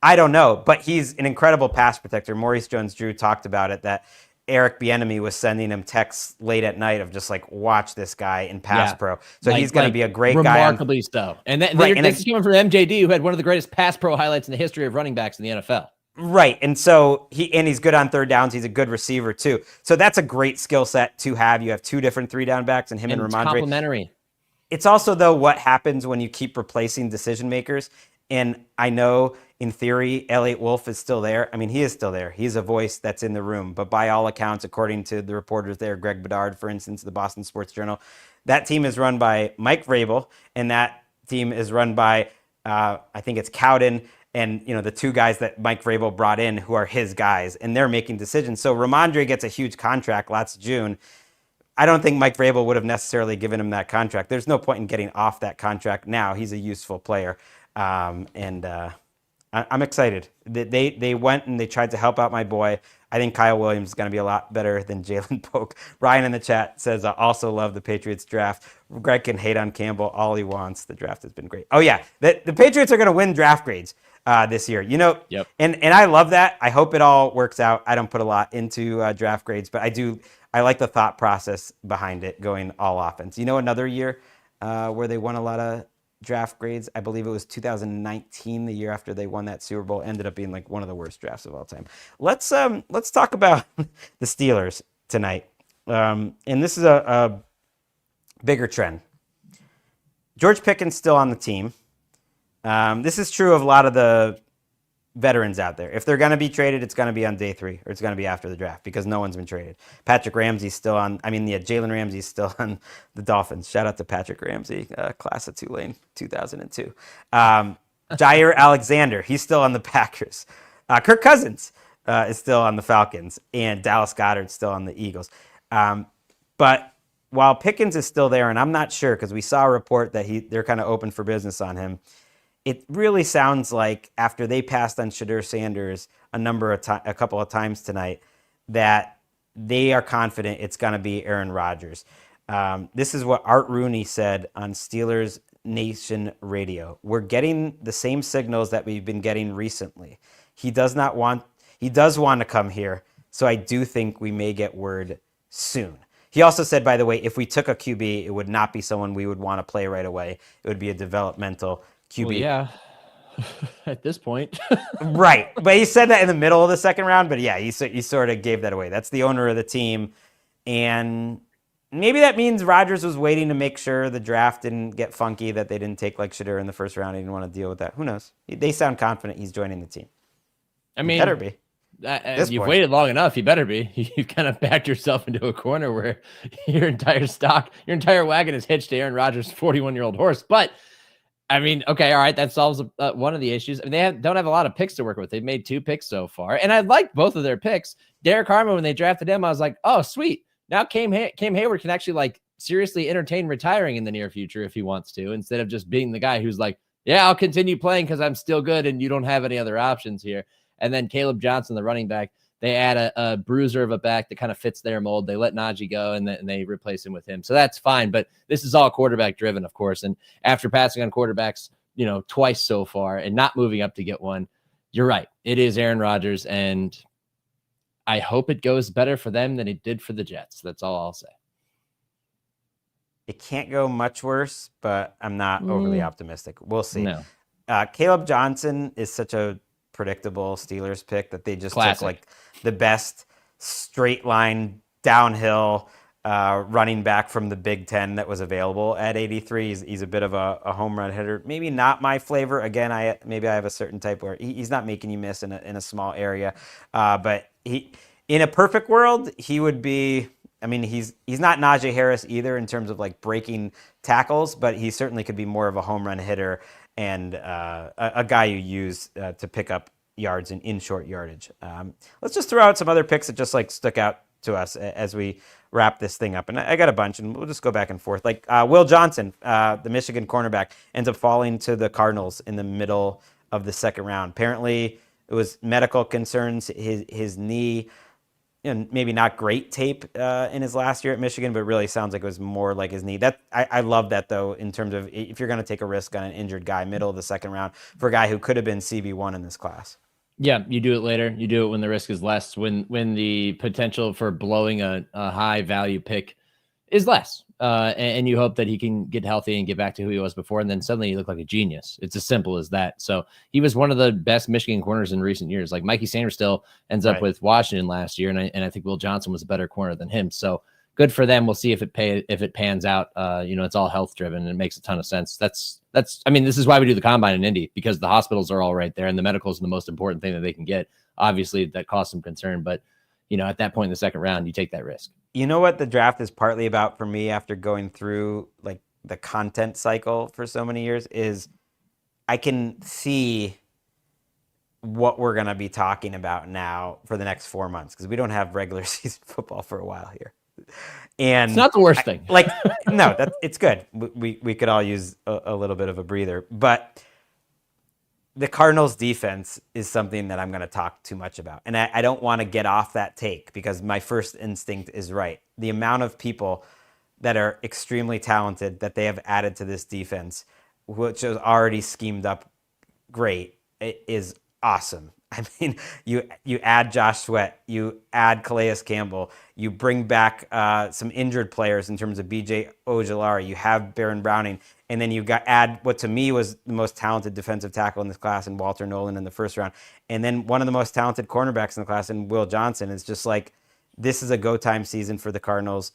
I don't know, but he's an incredible pass protector. Maurice Jones-Drew talked about it, that Eric Bieniemy was sending him texts late at night of just watch this guy in pass pro. So he's going to be a great guy. Remarkably so. And this is coming from MJD, who had one of the greatest pass pro highlights in the history of running backs in the NFL. Right. And so he's good on third downs. He's a good receiver too. So that's a great skill set to have. You have two different 3-down backs and Ramondre. Complementary. It's also, though, what happens when you keep replacing decision makers. And I know in theory, Elliot Wolf is still there. I mean, he is still there. He's a voice that's in the room. But by all accounts, according to the reporters there, Greg Bedard, for instance, the Boston Sports Journal, that team is run by Mike Vrabel, and that team is run by, I think it's Cowden, and the two guys that Mike Vrabel brought in who are his guys, and they're making decisions. So Ramondre gets a huge contract last June. I don't think Mike Vrabel would have necessarily given him that contract. There's no point in getting off that contract now. He's a useful player. And I'm excited. They went and they tried to help out my boy. I think Kyle Williams is going to be a lot better than Jalen Polk. Ryan in the chat says, I also love the Patriots draft. Greg can hate on Campbell all he wants. The draft has been great. Oh, yeah. The Patriots are going to win draft grades this year. Yep. And I love that. I hope it all works out. I don't put a lot into draft grades, but I like the thought process behind it, going all offense. Another year where they won a lot of draft grades, I believe it was 2019, the year after they won that Super Bowl, ended up being one of the worst drafts of all time. Let's talk about the Steelers tonight. And this is a bigger trend. George Pickens still on the team. This is true of a lot of the veterans out there. If they're going to be traded, it's going to be on day 3, or it's going to be after the draft because no one's been traded. Jalen Ramsey's still on the Dolphins. Shout out to Patrick Ramsey, class of Tulane, 2002. Jair Alexander, he's still on the Packers. Kirk Cousins is still on the Falcons, and Dallas Goedert's still on the Eagles. But while Pickens is still there, and I'm not sure because we saw a report that they're kind of open for business on him, it really sounds like after they passed on Shadur Sanders a couple of times tonight, that they are confident it's going to be Aaron Rodgers. This is what Art Rooney said on Steelers Nation Radio. We're getting the same signals that we've been getting recently. He does want to come here, so I do think we may get word soon. He also said, by the way, if we took a QB, it would not be someone we would want to play right away. It would be a developmental QB. Well, yeah, at this point. Right. But he said that in the middle of the second round. But yeah, he sort of gave that away. That's the owner of the team. And maybe that means Rodgers was waiting to make sure the draft didn't get funky, that they didn't take Shadur in the first round. He didn't want to deal with that. Who knows? They sound confident he's joining the team. I mean, he better be. You've waited long enough. You better be. You've kind of backed yourself into a corner where your entire wagon is hitched to Aaron Rodgers' 41-year-old horse. But I mean, okay, all right, that solves one of the issues. I mean, don't have a lot of picks to work with. They've made 2 picks so far, and I like both of their picks. Derek Harmon, when they drafted him, I was like, oh, sweet. Now Cam Hayward can actually like seriously entertain retiring in the near future if he wants to, instead of just being the guy who's like, yeah, I'll continue playing because I'm still good and you don't have any other options here. And then Caleb Johnson, the running back, they add a bruiser of a back that kind of fits their mold. They let Najee go and they replace him with him. So that's fine. But this is all quarterback driven, of course. And after passing on quarterbacks, twice so far and not moving up to get one, you're right. It is Aaron Rodgers. And I hope it goes better for them than it did for the Jets. That's all I'll say. It can't go much worse, but I'm not overly optimistic. We'll see. No. Caleb Johnson is such a predictable Steelers pick that they just took like the best straight line downhill running back from the Big Ten that was available at 83. He's a bit of a home run hitter. Maybe not my flavor. Again, I have a certain type where he's not making you miss in a small area. But he, in a perfect world, he would be. I mean, he's not Najee Harris either in terms of like breaking tackles, but he certainly could be more of a home run hitter and a guy you use to pick up yards in short yardage. Let's just throw out some other picks that just like stuck out to us as we wrap this thing up. And I got a bunch, and we'll just go back and forth. Like Will Johnson, the Michigan cornerback, ends up falling to the Cardinals in the middle of the second round. Apparently, it was medical concerns. His knee. Maybe not great tape in his last year at Michigan, but really sounds like it was more like his knee. That I love that, though, in terms of if you're going to take a risk on an injured guy, middle of the second round, for a guy who could have been CB1 in this class. Yeah, you do it later. You do it when the risk is less, when the potential for blowing a high value pick is less. And you hope that he can get healthy and get back to who he was before. And then suddenly you look like a genius. It's as simple as that. So he was one of the best Michigan corners in recent years. Like Mikey Sanders still ends up with Washington last year. And I think Will Johnson was a better corner than him. So good for them. We'll see if it pans out. It's all health driven and it makes a ton of sense. I mean, this is why we do the combine in Indy, because the hospitals are all right there and the medical is the most important thing that they can get. Obviously that caused some concern, but at that point in the second round, you take that risk. You know what the draft is partly about for me after going through like the content cycle for so many years is I can see what we're going to be talking about now for the next 4 months, because we don't have regular season football for a while here. And it's not the worst thing. No, it's good. We could all use a little bit of a breather, but the Cardinals defense is something that I'm going to talk too much about. And I don't want to get off that take because my first instinct is right. The amount of people that are extremely talented that they have added to this defense, which is already schemed up great, it is awesome. I mean, you add Josh Sweat, you add Calais Campbell, you bring back some injured players in terms of B.J. Ojulari, you have Baron Browning, and then you add what to me was the most talented defensive tackle in this class in Walter Nolan in the first round, and then one of the most talented cornerbacks in the class in Will Johnson. It's just like, this is a go time season for the Cardinals.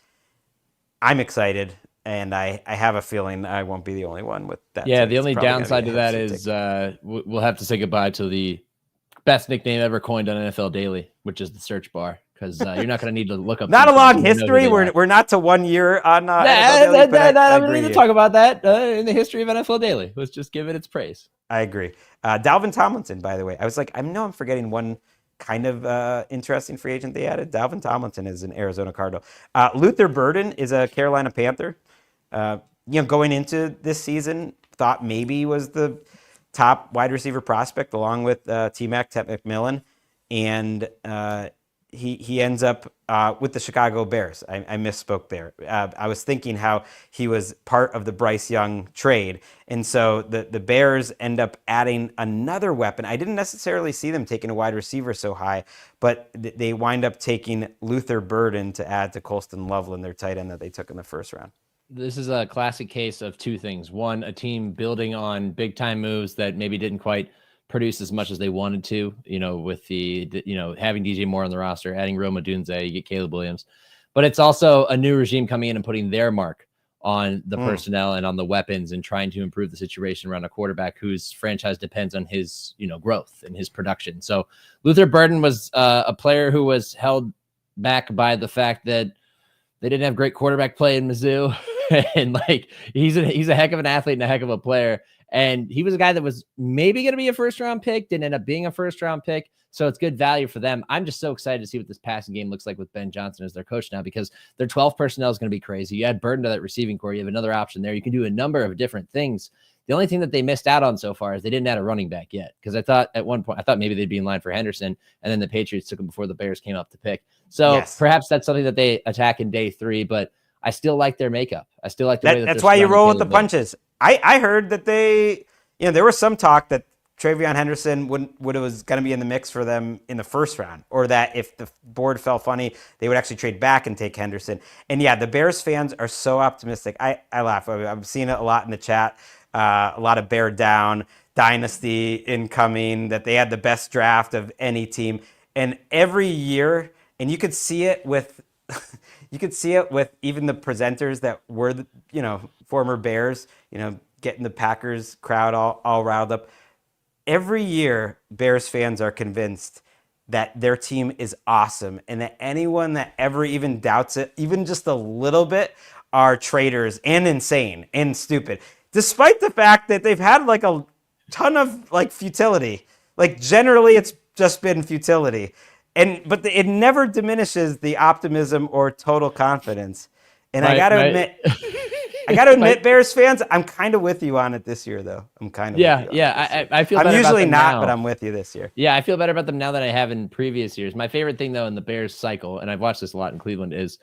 I'm excited. And I have a feeling I won't be the only one with that. Yeah, the only downside to that is we'll have to say goodbye to the best nickname ever coined on NFL Daily, which is the search bar, because you're not going to need to look up. Not a long history. We're not to 1 year on NFL Daily, I don't need to talk about that in the history of NFL Daily. Let's just give it its praise. I agree. Dalvin Tomlinson, by the way. I was like, I'm forgetting one kind of interesting free agent they added. Dalvin Tomlinson is an Arizona Cardinal. Luther Burden is a Carolina Panther. Going into this season, thought maybe was the top wide receiver prospect along with T-Mac, Ted McMillan. And he ends up with the Chicago Bears. I misspoke there. I was thinking how he was part of the Bryce Young trade. And so the Bears end up adding another weapon. I didn't necessarily see them taking a wide receiver so high, but they wind up taking Luther Burden to add to Colston Loveland, their tight end that they took in the first round. This is a classic case of two things. One, a team building on big time moves that maybe didn't quite produce as much as they wanted to, with the having DJ Moore on the roster, adding Rome Odunze, you get Caleb Williams. But it's also a new regime coming in and putting their mark on the personnel and on the weapons and trying to improve the situation around a quarterback whose franchise depends on his, growth and his production. So Luther Burden was a player who was held back by the fact that they didn't have great quarterback play in Mizzou. And he's a heck of an athlete and a heck of a player. And he was a guy that was maybe going to be a first round pick, didn't end up being a first round pick. So it's good value for them. I'm just so excited to see what this passing game looks like with Ben Johnson as their coach now, because their 12 personnel is going to be crazy. You add Burden to that receiving core. You have another option there. You can do a number of different things. The only thing that they missed out on so far is they didn't add a running back yet. Because I thought at one point, I thought maybe they'd be in line for Henderson, and then the Patriots took him before the Bears came up to pick. So perhaps that's something that they attack in day 3, but I still like their makeup. I still like the way that that's why you roll with the punches. I heard that there was some talk that Travion Henderson was going to be in the mix for them in the first round, or that if the board fell funny, they would actually trade back and take Henderson. And yeah, the Bears fans are so optimistic. I laugh. I'm seeing it a lot in the chat. A lot of bear down, dynasty incoming, that they had the best draft of any team. And every year, and you could see it with even the presenters that were former Bears, getting the Packers crowd all riled up. Every year, Bears fans are convinced that their team is awesome, and that anyone that ever even doubts it, even just a little bit, are traitors and insane and stupid. Despite the fact that they've had like a ton of like futility. Like generally it's just been futility. But it never diminishes the optimism or total confidence. And I got to admit, Bears fans, I'm kind of with you on it this year, though. I'm kind of with you. I feel. I'm usually not, but I'm with you this year. Yeah, I feel better about them now than I have in previous years. My favorite thing, though, in the Bears cycle, and I've watched this a lot in Cleveland, is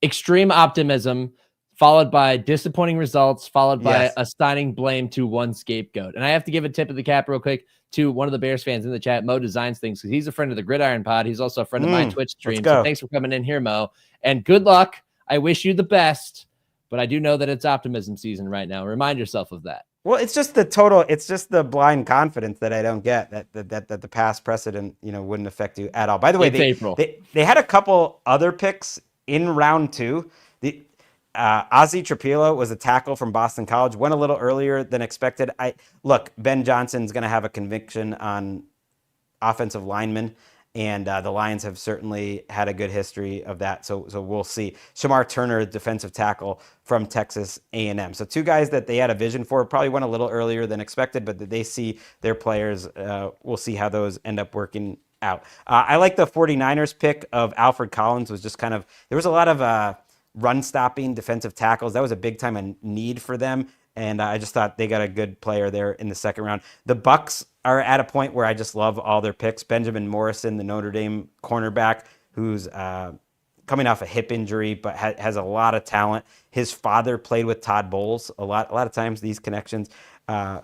extreme optimism followed by disappointing results, followed by assigning blame to one scapegoat. And I have to give a tip of the cap real quick to one of the Bears fans in the chat. Mo designs things because he's a friend of the Gridiron Pod. He's also a friend of my Twitch stream. So thanks for coming in here, Mo. And good luck. I wish you the best. But I do know that it's optimism season right now. Remind yourself of that. Well, it's just the blind confidence that I don't get, that the past precedent, wouldn't affect you at all. By the way, they had a couple other picks in round 2. Ozzie Trapilo was a tackle from Boston College, went a little earlier than expected. Ben Johnson's going to have a conviction on offensive linemen, and the Lions have certainly had a good history of that. So we'll see. Shamar Turner, defensive tackle from Texas A&M. So 2 guys that they had a vision for, probably went a little earlier than expected, but they see their players. We'll see how those end up working out. I like the 49ers pick of Alfred Collins. Was just there was a lot of run-stopping defensive tackles. That was a big-time need for them, and I just thought they got a good player there in the second round. The Bucs are at a point where I just love all their picks. Benjamin Morrison, the Notre Dame cornerback, who's coming off a hip injury but has a lot of talent. His father played with Todd Bowles. A lot of times these connections are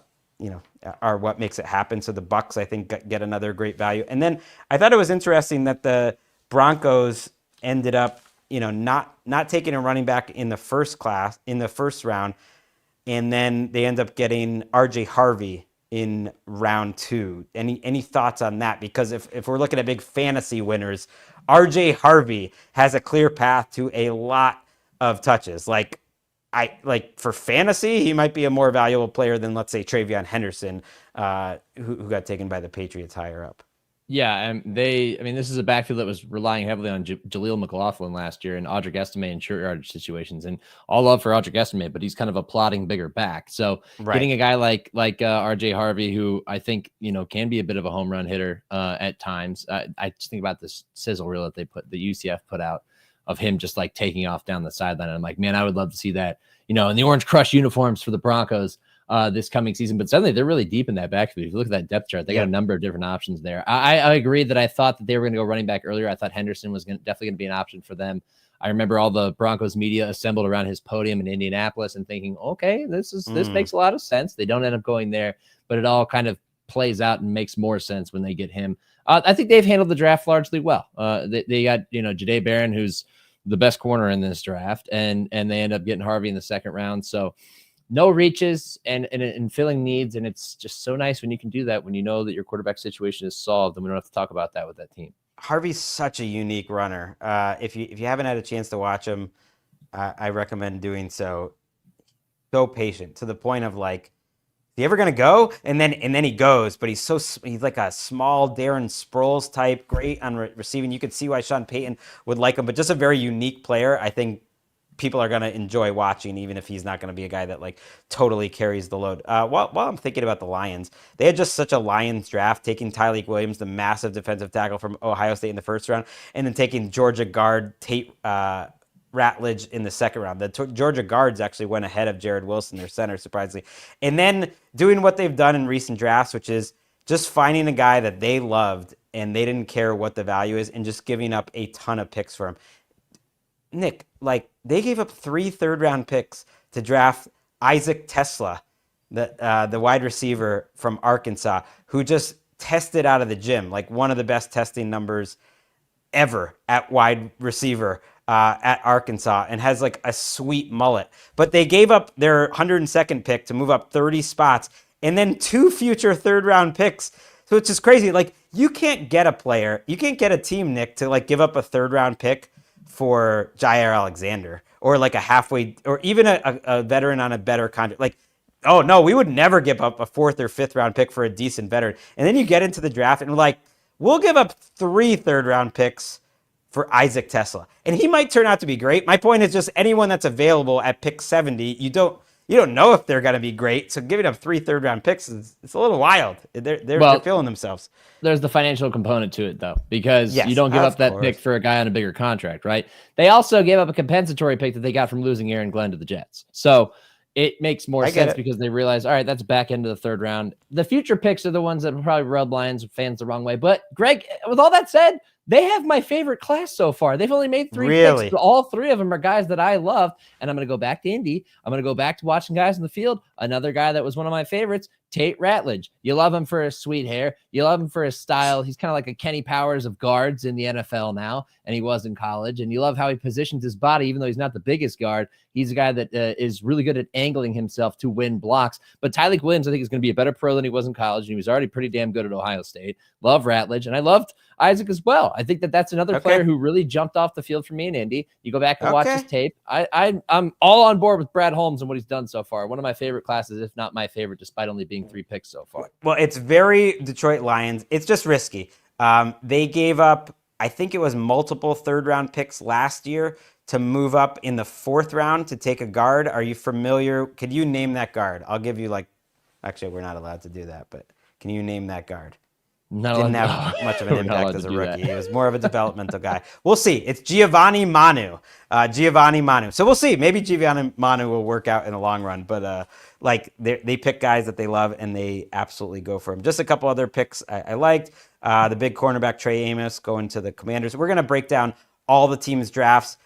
what makes it happen. So the Bucs, I think, get another great value. And then I thought it was interesting that the Broncos ended up not taking a running back in the first round, and then they end up getting RJ Harvey in round 2. Any thoughts on that? Because if we're looking at big fantasy winners, RJ Harvey has a clear path to a lot of touches. For fantasy, he might be a more valuable player than, let's say, Travion Henderson, who got taken by the Patriots higher up. Yeah, and this is a backfield that was relying heavily on Jaleel McLaughlin last year and Audric Estime in short yardage situations. And all love for Audric Estime, but he's kind of a plodding bigger back. So getting a guy like RJ Harvey, who I think can be a bit of a home run hitter at times. I just think about this sizzle reel that the UCF put out of him just like taking off down the sideline. And I'm like, man, I would love to see that. In the Orange Crush uniforms for the Broncos this coming season, but suddenly they're really deep in that backfield. If you look at that depth chart, they got a number of different options there. I agree that I thought that they were going to go running back earlier. I thought Henderson was definitely going to be an option for them. I remember all the Broncos media assembled around his podium in Indianapolis and thinking, okay, this makes a lot of sense. They don't end up going there, but it all kind of plays out and makes more sense when they get him. I think they've handled the draft largely well. They got Jahdae Barron, who's the best corner in this draft, and they end up getting Harvey in the second round. So no reaches and filling needs. And it's just so nice when you can do that, when you know that your quarterback situation is solved and we don't have to talk about that with that team. Harvey's such a unique runner. If you haven't had a chance to watch him, I recommend doing so. So patient to the point of is he ever going to go? And then he goes, but he's like a small Darren Sproles type, great on receiving. You could see why Sean Payton would like him, but just a very unique player. I think people are going to enjoy watching, even if he's not going to be a guy that like totally carries the load. While I'm thinking about the Lions, they had just such a Lions draft, taking Tyreek Williams, the massive defensive tackle from Ohio State in the first round, and then taking Georgia guard Tate Ratledge in the second round. The Georgia guards actually went ahead of Jared Wilson, their center, surprisingly. And then doing what they've done in recent drafts, which is just finding a guy that they loved and they didn't care what the value is and just giving up a ton of picks for him. Nick, like they gave up 3 third-round picks to draft Isaac Tesla, the wide receiver from Arkansas, who just tested out of the gym, like one of the best testing numbers ever at wide receiver at Arkansas, and has like a sweet mullet. But they gave up their 102nd pick to move up 30 spots, and then 2 future third-round picks. So it's just crazy. Like you can't get a team, Nick, to like give up a third-round pick for Jair Alexander or like a halfway, or even a veteran on a better contract. Like, oh no, we would never give up a 4th or 5th round pick for a decent veteran. And then you get into the draft and like, we'll give up 3 third-round picks for Isaac Tesla, and he might turn out to be great. My point is just anyone that's available at pick 70, you don't know if they're going to be great. So giving up 3 third-round picks it's a little wild. They're feeling themselves. There's the financial component to it though, because yes, you don't give up that pick for a guy on a bigger contract, right? They also gave up a compensatory pick that they got from losing Aaron Glenn to the Jets. So it makes more sense because they realize, all right, that's back into the 3rd round. The future picks are the ones that will probably rub Lions fans the wrong way. But Greg, with all that said, they have my favorite class so far. They've only made 3 picks, but all 3 of them are guys that I love. And I'm going to go back to Indy. I'm going to go back to watching guys in the field. Another guy that was one of my favorites, Tate Ratledge. You love him for his sweet hair. You love him for his style. He's kind of like a Kenny Powers of guards in the NFL now, and he was in college. And you love how he positions his body, even though he's not the biggest guard. He's a guy that is really good at angling himself to win blocks. But Tyreek Williams, I think, is going to be a better pro than he was in college, and he was already pretty damn good at Ohio State. Love Ratledge, and I loved Isaac as well. I think that's another player who really jumped off the field for me in Indy. You go back and watch his tape. I'm all on board with Brad Holmes and what he's done so far. One of my favorite classes, if not my favorite, despite only being 3 picks so far. Well, it's very Detroit Lions. It's just risky. They gave up, I think it was multiple 3rd-round picks last year to move up in the 4th round to take a guard. Are you familiar? Could you name that guard? I'll give you actually, we're not allowed to do that, but can you name that guard? Didn't have much of an impact as a rookie. He was more of a developmental guy. We'll see. It's Giovanni Manu. So we'll see. Maybe Giovanni Manu will work out in the long run. But they pick guys that they love, and they absolutely go for him. Just a couple other picks I liked. The big cornerback Trey Amos going to the Commanders. We're going to break down all the teams' drafts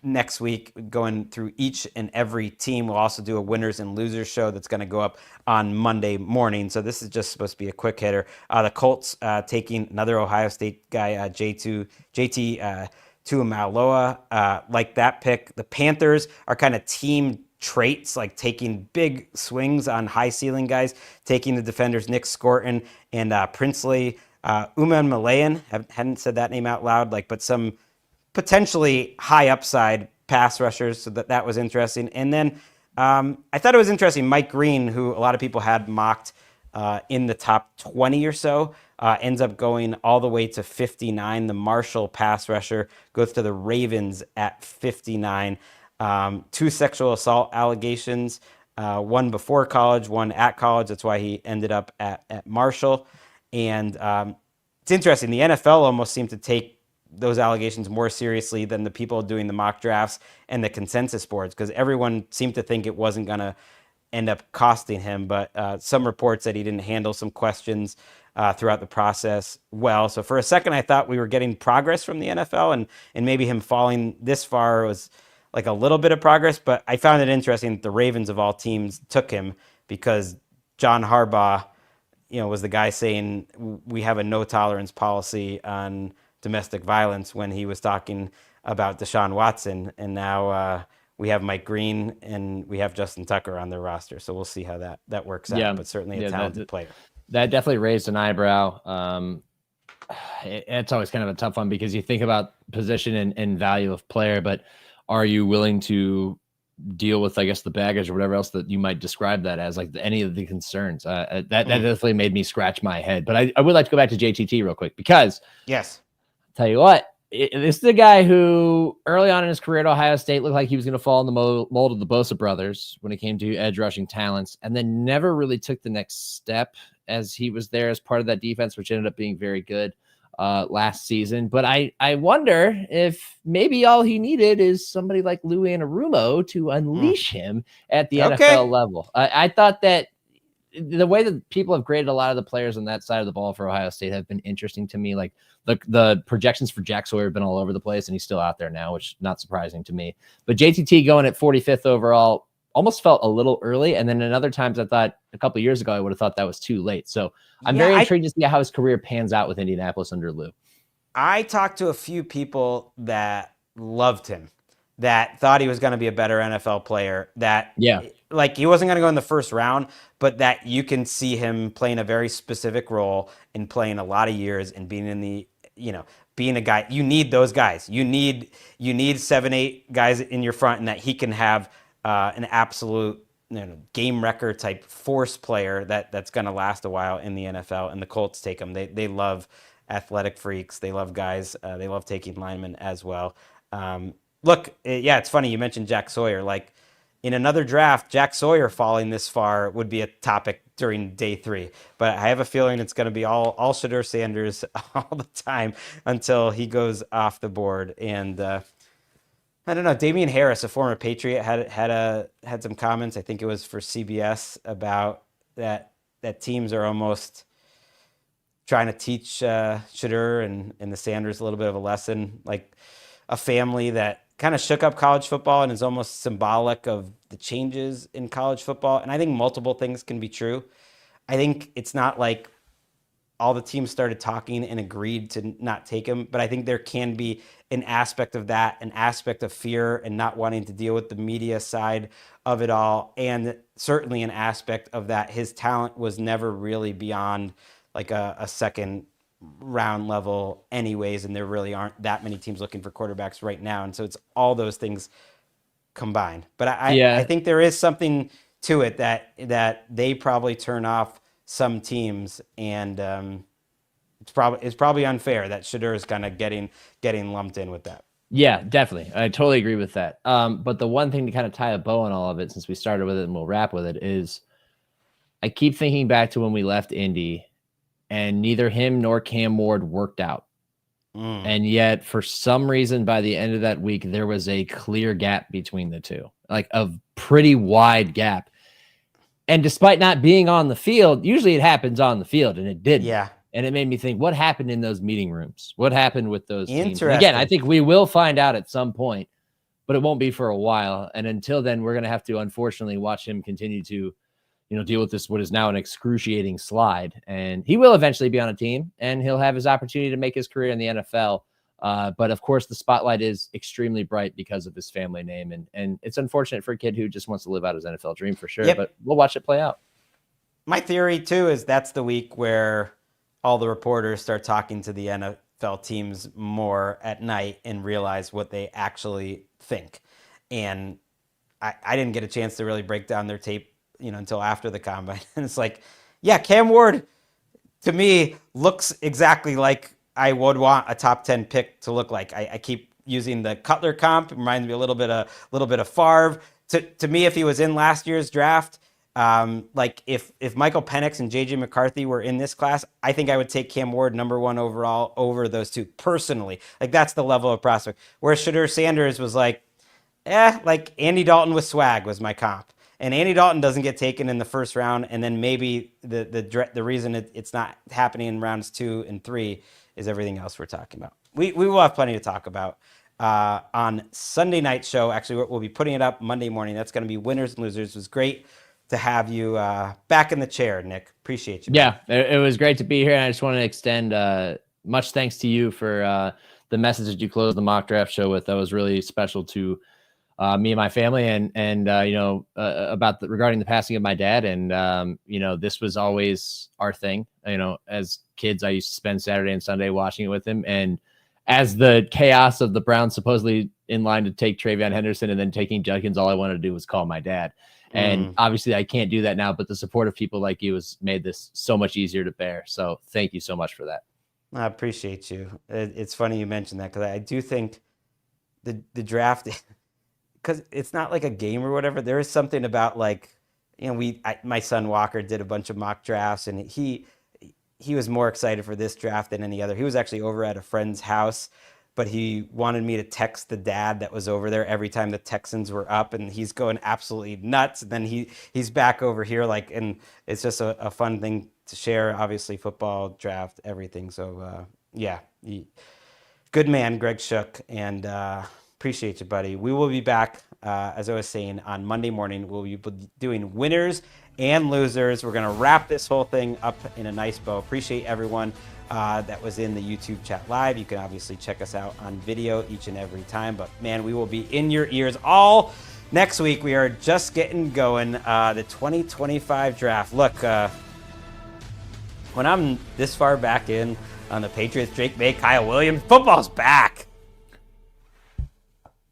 next week, going through each and every team. We'll also do a winners and losers show that's going to go up on Monday morning. So this is just supposed to be a quick hitter. The Colts taking another Ohio State guy, JT Tuimoloau. Like that pick. The Panthers are kind of team traits, like taking big swings on high ceiling guys, taking the defenders Nick Scorton and Princely. Uman Malayan, hadn't said that name out loud, but some potentially high upside pass rushers, so that was interesting. And then I thought it was interesting, Mike Green, who a lot of people had mocked in the top 20 or so, ends up going all the way to 59. The Marshall pass rusher goes to the Ravens at 59. 2 sexual assault allegations, one before college, one at college. That's why he ended up at Marshall. And it's interesting. The NFL almost seemed to take those allegations more seriously than the people doing the mock drafts and the consensus boards, because everyone seemed to think it wasn't going to end up costing him. But some reports that he didn't handle some questions throughout the process well. So for a second, I thought we were getting progress from the NFL, and maybe him falling this far was like a little bit of progress. But I found it interesting that the Ravens of all teams took him, because John Harbaugh, was the guy saying we have a no tolerance policy on domestic violence when he was talking about Deshaun Watson. And now we have Mike Green and we have Justin Tucker on their roster. So we'll see how that works out, but certainly a talented player. That definitely raised an eyebrow. It's always kind of a tough one, because you think about position and value of player, but are you willing to deal with, I guess, the baggage or whatever else that you might describe that as, like any of the concerns? That definitely made me scratch my head. But I would like to go back to JTT real quick, because yes, tell you what, This is the guy who early on in his career at Ohio State looked like he was going to fall in the mold of the Bosa brothers when it came to edge rushing talents, and then never really took the next step as he was there as part of that defense, which ended up being very good last season. But I wonder if maybe all he needed is somebody like Lou Anarumo to unleash him at the NFL level. I thought that the way that people have graded a lot of the players on that side of the ball for Ohio State have been interesting to me. Like the projections for Jack Sawyer have been all over the place, and he's still out there now, which is not surprising to me. But JTT going at 45th overall almost felt a little early. And then in other times I thought a couple of years ago, I would have thought that was too late. So I'm very intrigued to see how his career pans out with Indianapolis under Lou. I talked to a few people that loved him, that thought he was going to be a better NFL player, that like he wasn't going to go in the first round, but that you can see him playing a very specific role and playing a lot of years and being in the, being a guy. You need those guys. You need 7-8 guys in your front, and that he can have an absolute game record type force player that's going to last a while in the NFL. And the Colts take him. They love athletic freaks. They love guys. They love taking linemen as well. Look, it's funny you mentioned Jack Sawyer. Like in another draft, Jack Sawyer falling this far would be a topic during day 3. But I have a feeling it's going to be all Shedeur Sanders all the time until he goes off the board. And I don't know. Damian Harris, a former Patriot, had some comments. I think it was for CBS about that teams are almost trying to teach Shedeur and the Sanders a little bit of a lesson, like a family that kind of shook up college football and is almost symbolic of the changes in college football. And I think multiple things can be true. I think it's not like all the teams started talking and agreed to not take him, but I think there can be an aspect of that, an aspect of fear and not wanting to deal with the media side of it all. And certainly an aspect of that his talent was never really beyond like a second round level anyways, and there really aren't that many teams looking for quarterbacks right now. And so it's all those things combined. But I think there is something to it that they probably turn off some teams, and it's probably unfair that Shedeur is kind of getting lumped in with that. Yeah, definitely. I totally agree with that. But the one thing to kind of tie a bow on all of it, since we started with it and we'll wrap with it, is I keep thinking back to when we left Indy and neither him nor Cam Ward worked out. And yet for some reason, by the end of that week, there was a clear gap between the two, like a pretty wide gap. And despite not being on the field, usually it happens on the field, and it didn't. Yeah. And it made me think, what happened in those meeting rooms? What happened with those teams? Interesting. And again, I think we will find out at some point, but it won't be for a while. And until then, we're going to have to, unfortunately, watch him continue to, deal with this, what is now an excruciating slide. And he will eventually be on a team, and he'll have his opportunity to make his career in the NFL. But of course, the spotlight is extremely bright because of his family name. And it's unfortunate for a kid who just wants to live out his NFL dream for sure. Yep. But we'll watch it play out. My theory, too, is that's the week where all the reporters start talking to the NFL teams more at night and realize what they actually think. And I didn't get a chance to really break down their tape, until after the combine. And it's like, yeah, Cam Ward, to me, looks exactly like I would want a top 10 pick to look like. I keep using the Cutler comp. It reminds me a little bit of Favre. To me, if he was in last year's draft, like if Michael Penix and JJ McCarthy were in this class, I think I would take Cam Ward number 1 overall over those two personally. Like that's the level of prospect. Whereas Shedeur Sanders was like Andy Dalton with swag was my comp. And Andy Dalton doesn't get taken in the first round, and then maybe the reason it's not happening in rounds 2 and 3 is everything else we're talking about. We will have plenty to talk about on Sunday night show. Actually, we'll be putting it up Monday morning. That's going to be winners and losers. It was great to have you back in the chair, Nick. Appreciate you. Yeah, it was great to be here, and I just want to extend much thanks to you for the message that you closed the mock draft show with. That was really special to me and my family, and about regarding the passing of my dad. And this was always our thing. As kids, I used to spend Saturday and Sunday watching it with him. And as the chaos of the Browns supposedly in line to take Travion Henderson and then taking Judkins, all I wanted to do was call my dad. And obviously I can't do that now, but the support of people like you has made this so much easier to bear. So thank you so much for that. I appreciate you. It's funny you mentioned that because I do think the draft, because it's not like a game or whatever. There is something about like, my son Walker did a bunch of mock drafts, and he was more excited for this draft than any other. He was actually over at a friend's house, but he wanted me to text the dad that was over there every time the Texans were up, and he's going absolutely nuts. And then he's back over here, like, and it's just a fun thing to share. Obviously, football, draft, everything. So yeah, good man, Greg Shook, and appreciate you, buddy. We will be back, as I was saying, on Monday morning. We'll be doing winners and losers. We're going to wrap this whole thing up in a nice bow. Appreciate everyone that was in the YouTube chat live. You can obviously check us out on video each and every time. But, man, we will be in your ears all next week. We are just getting going. The 2025 draft. Look, when I'm this far back in on the Patriots, Drake May, Kyle Williams, football's back.